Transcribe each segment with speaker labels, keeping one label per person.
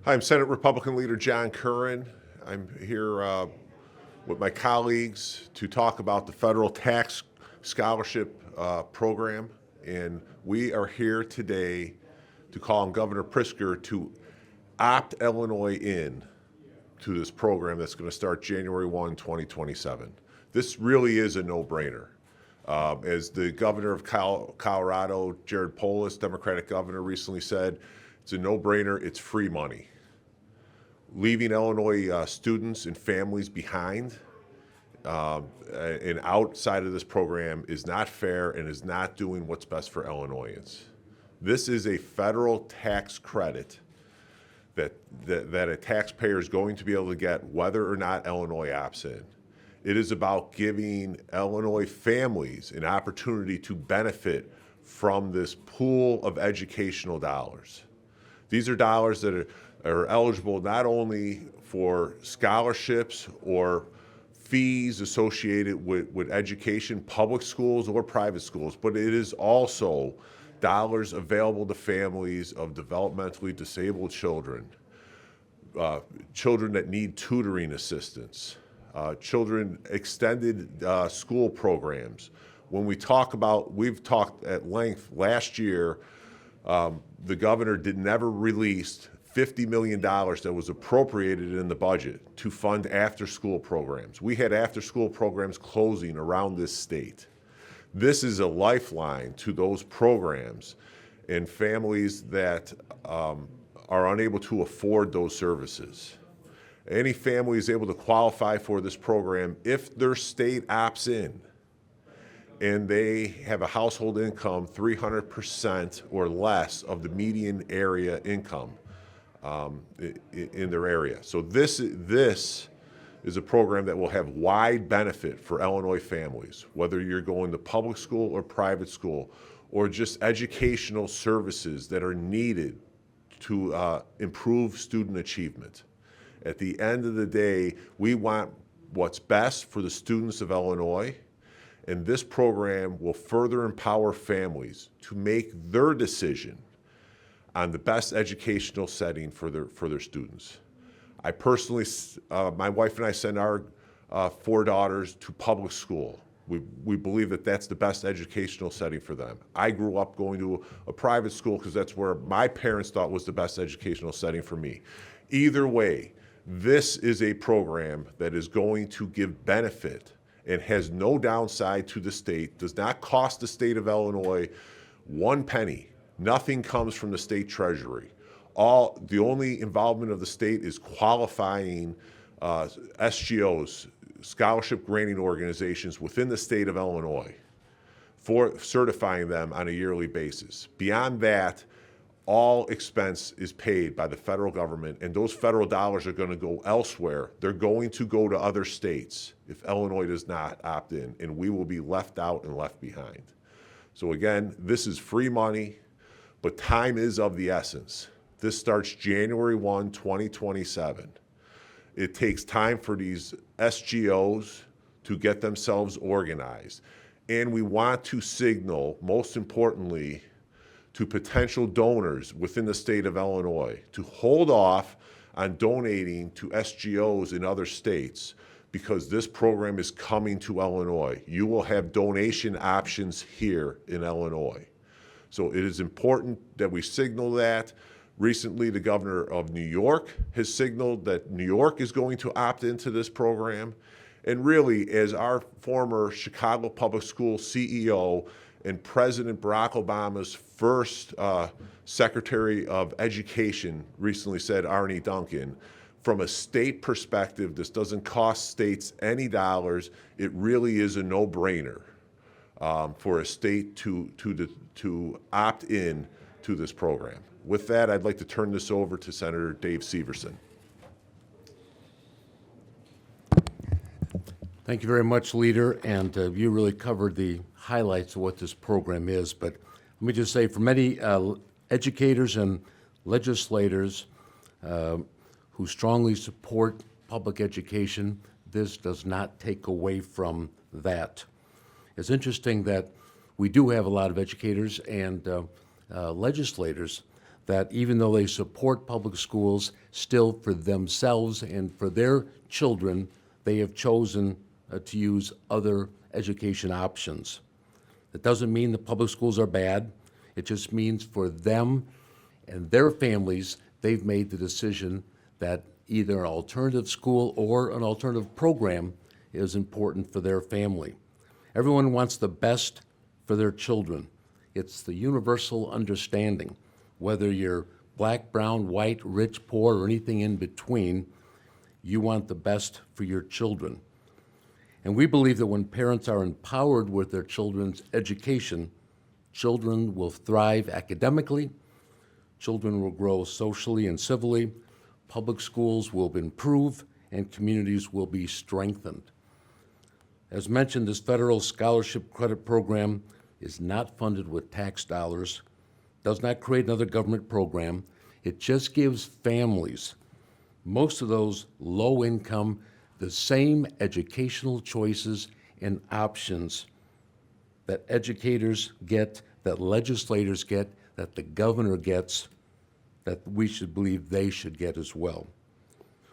Speaker 1: Hi, I'm Senate Republican Leader John Curran. I'm here with my colleagues to talk about the federal tax scholarship program. And we are here today to call on Governor Pritzker to opt Illinois in to this program that's going to start January 1, 2027. This really is a no-brainer. As the governor of Colorado, Jared Polis, Democratic governor, recently said, it's a no-brainer, it's free money. Leaving Illinois students and families behind and outside of this program is not fair and is not doing what's best for Illinoisans. This is a federal tax credit that a taxpayer is going to be able to get whether or not Illinois opts in. It is about giving Illinois families an opportunity to benefit from this pool of educational dollars. These are dollars that are eligible not only for scholarships or fees associated with education, public schools or private schools, but it is also dollars available to families of developmentally disabled children, children that need tutoring assistance, children extended school programs. When we talk about, we've talked at length last year, the governor never released $50 million that was appropriated in the budget to fund after-school programs. We had after-school programs closing around this state. This is a lifeline to those programs and families that are unable to afford those services. Any family is able to qualify for this program if their state opts in and they have a household income 300% or less of the median area income in their area. So this is a program that will have wide benefit for Illinois families, whether you're going to public school or private school, or just educational services that are needed to improve student achievement. At the end of the day, we want what's best for the students of Illinois, and this program will further empower families to make their decision on the best educational setting for their students. I personally, my wife and I send our 4 daughters to public school. We believe that that's the best educational setting for them. I grew up going to a private school because that's where my parents thought was the best educational setting for me. Either way, this is a program that is going to give benefit and has no downside to the state, does not cost the state of Illinois one penny. Nothing comes from the state treasury. The only involvement of the state is qualifying SGOs, scholarship granting organizations within the state of Illinois, for certifying them on a yearly basis. Beyond that, all expense is paid by the federal government, and those federal dollars are going to go elsewhere. They're going to go to other states if Illinois does not opt in, and we will be left out and left behind. So again, this is free money, but time is of the essence. This starts January 1, 2027. It takes time for these SGOs to get themselves organized. And we want to signal, most importantly, to potential donors within the state of Illinois to hold off on donating to SGOs in other states because this program is coming to Illinois. You will have donation options here in Illinois. So it is important that we signal that. Recently, the governor of New York has signaled that New York is going to opt into this program. And really, as our former Chicago Public School CEO and President Barack Obama's first Secretary of Education recently said, Arne Duncan, from a state perspective, this doesn't cost states any dollars. It really is a no-brainer for a state to opt in to this program. With that, I'd like to turn this over to Senator Dave Severson.
Speaker 2: Thank you very much, Leader, and you really covered the highlights of what this program is. But let me just say, for many educators and legislators who strongly support public education, this does not take away from that. It's interesting that we do have a lot of educators and legislators that even though they support public schools, still for themselves and for their children, they have chosen to use other education options. That doesn't mean the public schools are bad. It just means for them and their families, they've made the decision that either an alternative school or an alternative program is important for their family. Everyone wants the best for their children. It's the universal understanding. Whether you're black, brown, white, rich, poor, or anything in between, you want the best for your children. And we believe that when parents are empowered with their children's education, children will thrive academically, children will grow socially and civilly, public schools will improve, and communities will be strengthened. As mentioned, this federal scholarship credit program is not funded with tax dollars, does not create another government program. It just gives families, most of those low income, the same educational choices and options that educators get, that legislators get, that the governor gets, that we should believe they should get as well.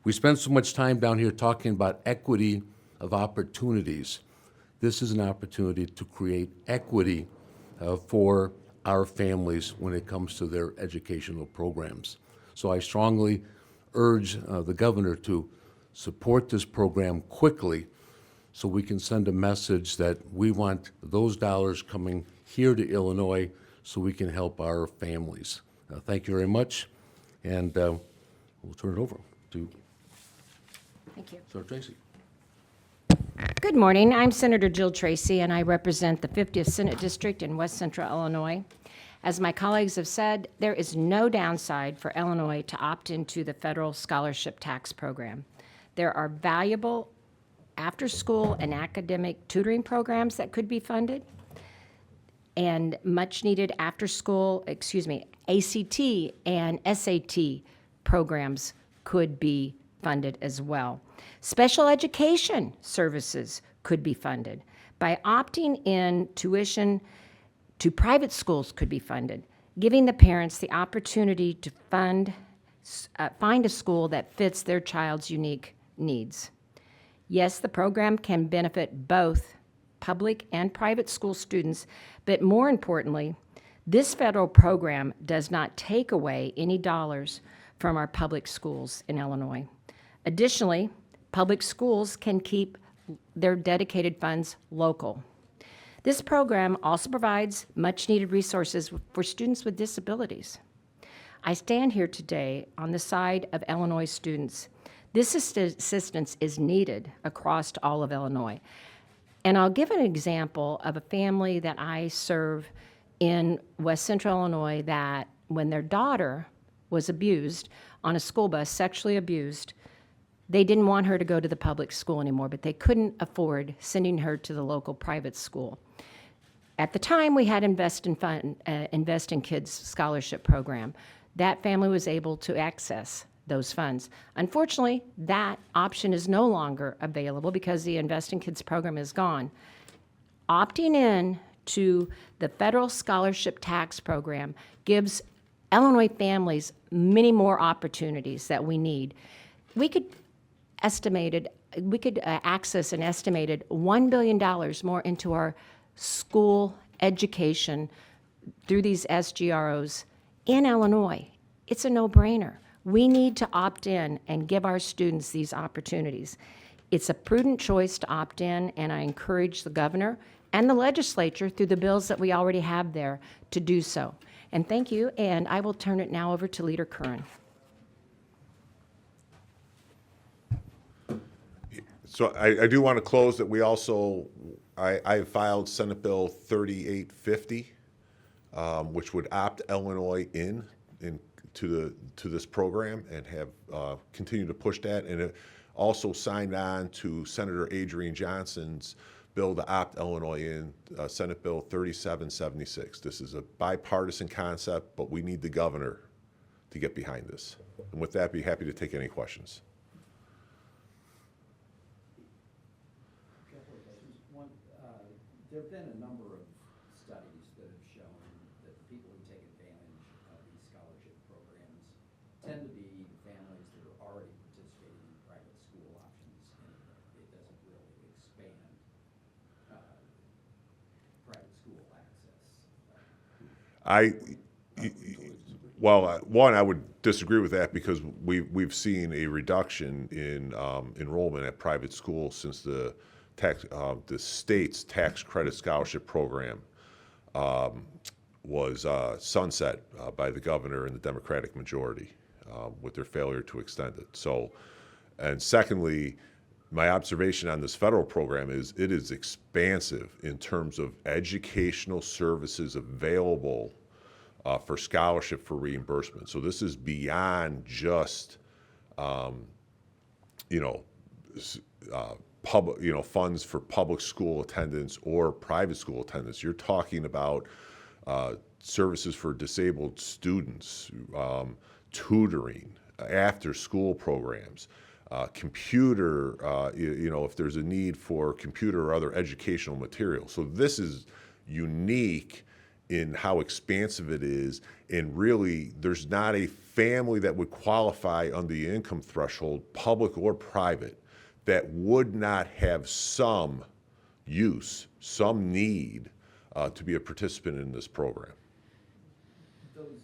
Speaker 2: We spend so much time down here talking about equity of opportunities. This is an opportunity to create equity for our families when it comes to their educational programs. So I strongly urge the governor to support this program quickly so we can send a message that we want those dollars coming here to Illinois so we can help our families. Thank you very much, and we'll turn it over to
Speaker 3: Thank you.
Speaker 2: Senator Tracy.
Speaker 3: Good morning. I'm Senator Jill Tracy, and I represent the 50th Senate District in West Central Illinois. As my colleagues have said, there is no downside for Illinois to opt into the federal scholarship tax program. There are valuable after-school and academic tutoring programs that could be funded, and much-needed after-school, ACT and SAT programs could be funded as well. Special education services could be funded. By opting in, tuition to private schools could be funded, giving the parents the opportunity to find a school that fits their child's unique needs. Yes, the program can benefit both public and private school students, but more importantly, this federal program does not take away any dollars from our public schools in Illinois. Additionally, public schools can keep their dedicated funds local. This program also provides much-needed resources for students with disabilities. I stand here today on the side of Illinois students. This assistance is needed across all of Illinois. And I'll give an example of a family that I serve in West Central Illinois that when their daughter was abused on a school bus, sexually abused, they didn't want her to go to the public school anymore, but they couldn't afford sending her to the local private school. At the time, we had Invest in Kids scholarship program. That family was able to access those funds. Unfortunately, that option is no longer available because the Invest in Kids program is gone. Opting in to the federal scholarship tax program gives Illinois families many more opportunities that we need. We could access an estimated $1 billion more into our school education through these SGROs in Illinois. It's a no-brainer. We need to opt in and give our students these opportunities. It's a prudent choice to opt in, and I encourage the governor and the legislature through the bills that we already have there to do so. And thank you, and I will turn it now over to Leader Curran.
Speaker 1: So I do want to close that we also, I filed Senate Bill 3850, which would opt Illinois to this program and have continued to push that. And it also signed on to Senator Adrienne Johnson's bill to opt Illinois in, Senate Bill 3776. This is a bipartisan concept, but we need the governor to get behind this. And with that, be happy to take any questions.
Speaker 4: There have been a number of studies that have shown that the people who take advantage of these scholarship
Speaker 1: One, I would disagree with that because we've seen a reduction in enrollment at private schools since the state's tax credit scholarship program was sunset by the governor and the Democratic majority with their failure to extend it. So, and secondly, my observation on this federal program is it is expansive in terms of educational services available for scholarship for reimbursement. So this is beyond just, funds for public school attendance or private school attendance. You're talking about services for disabled students, tutoring, after-school programs, computer, if there's a need for computer or other educational material. So this is unique in how expansive it is, and really there's not a family that would qualify under the income threshold, public or private, that would not have some use, some need to be a participant in this program.
Speaker 4: Those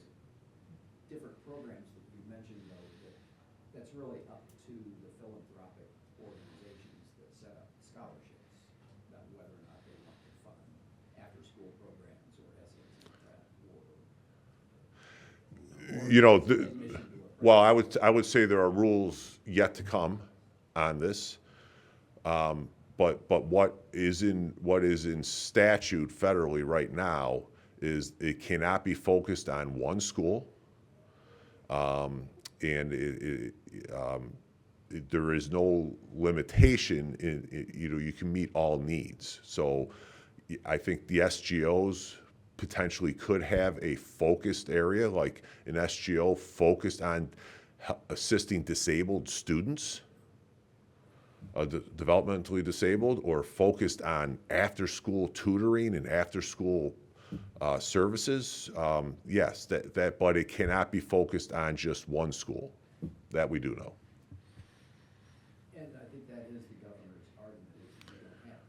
Speaker 4: different programs that you mentioned, though, that's really up to the philanthropic organizations that set up scholarships, about whether or not they want to fund after-school programs or SAT
Speaker 1: Well, I would say there are rules yet to come on this. But what is in statute federally right now is it cannot be focused on one school, and there is no limitation in you can meet all needs. So I think the SGOs potentially could have a focused area, like an SGO focused on assisting disabled students. Developmentally disabled, or focused on after-school tutoring and after-school services. Yes, but it cannot be focused on just one school. That we do know.
Speaker 4: And I think that is the governor's argument, is that you don't have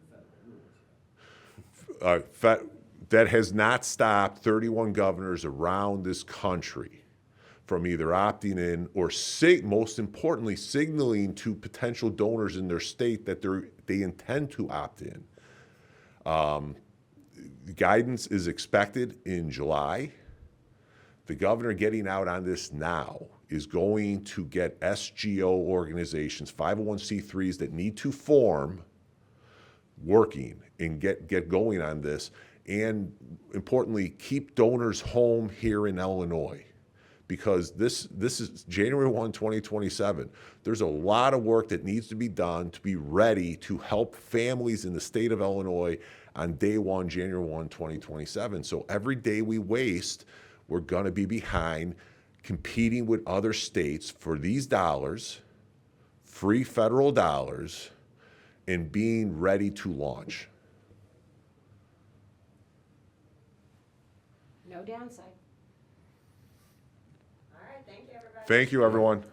Speaker 4: the federal rules.
Speaker 1: That has not stopped 31 governors around this country from either opting in or, most importantly, signaling to potential donors in their state that they intend to opt in. Guidance is expected in July. The governor getting out on this now is going to get SGO organizations, 501c3s that need to form, working and get going on this, and importantly, keep donors home here in Illinois. Because this is January 1, 2027. There's a lot of work that needs to be done to be ready to help families in the state of Illinois on day one, January 1, 2027. So every day we waste, we're going to be behind competing with other states for these dollars, free federal dollars, and being ready to launch.
Speaker 3: No downside. All right, thank you, everybody.
Speaker 1: Thank you, everyone.